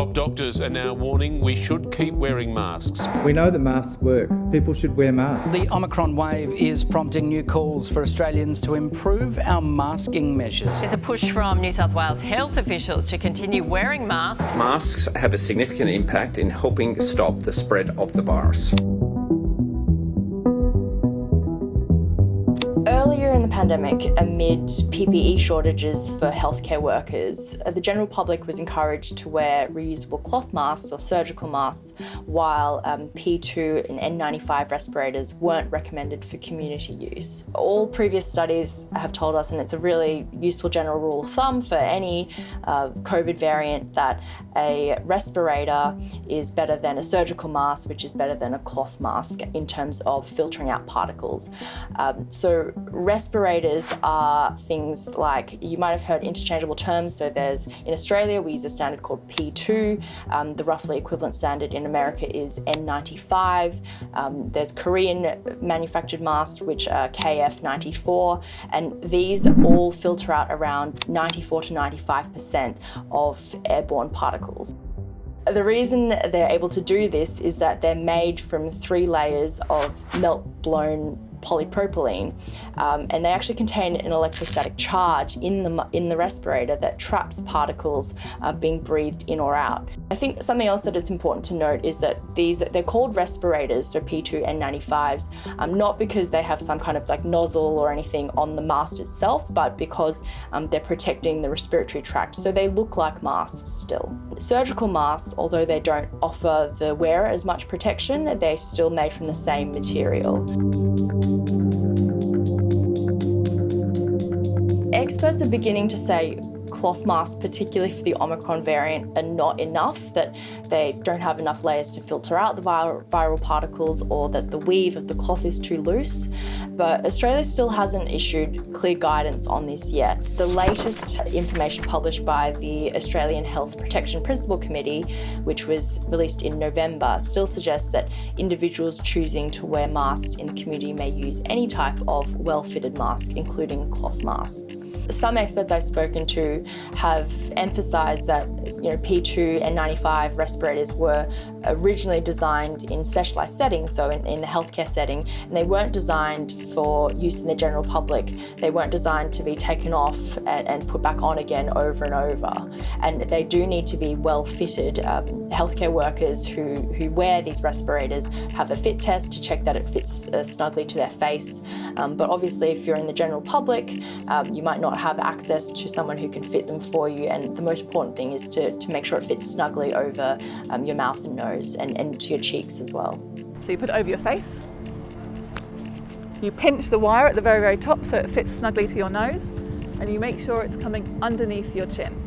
Top doctors are now warning we should keep wearing masks. We know that masks work. People should wear masks. The Omicron wave is prompting new calls for Australians to improve our masking measures. There's a push from New South Wales health officials to continue wearing masks. Masks have a significant impact in helping stop the spread of the virus. Earlier in the pandemic, amid PPE shortages for healthcare workers, the general public was encouraged to wear reusable cloth masks or surgical masks, while P2 and N95 respirators weren't recommended for community use. All previous studies have told us, and it's a really useful general rule of thumb for any COVID variant, that a respirator is better than a surgical mask, which is better than a cloth mask in terms of filtering out particles. So respirators are things like, you might have heard interchangeable terms. So in Australia, we use a standard called P2. The roughly equivalent standard in America is N95. There's Korean manufactured masks, which are KF94. And these all filter out around 94 to 95% of airborne particles. The reason they're able to do this is that they're made from 3 layers of melt-blown polypropylene, and they actually contain an electrostatic charge in the respirator that traps particles being breathed in or out. I think something else that is important to note is that they're called respirators, so P2 and N95s, not because they have some kind of like nozzle or anything on the mask itself, but because they're protecting the respiratory tract, so they look like masks still. Surgical masks, although they don't offer the wearer as much protection, they're still made from the same material. Experts are beginning to say cloth masks, particularly for the Omicron variant, are not enough, that they don't have enough layers to filter out the viral particles, or that the weave of the cloth is too loose. But Australia still hasn't issued clear guidance on this yet. The latest information published by the Australian Health Protection Principal Committee, which was released in November, still suggests that individuals choosing to wear masks in the community may use any type of well-fitted mask, including cloth masks. Some experts I've spoken to have emphasised that P2 and N95 respirators were originally designed in specialised settings, so in the healthcare setting, and they weren't designed for use in the general public. They weren't designed to be taken off and put back on again over and over. And they do need to be well fitted. Healthcare workers who wear these respirators have a fit test to check that it fits snugly to their face. But obviously, if you're in the general public, you might not have access to someone who can fit them for you, and the most important thing is to make sure it fits snugly over your mouth and nose and to your cheeks as well. So you put it over your face, you pinch the wire at the very, very top so it fits snugly to your nose, and you make sure it's coming underneath your chin.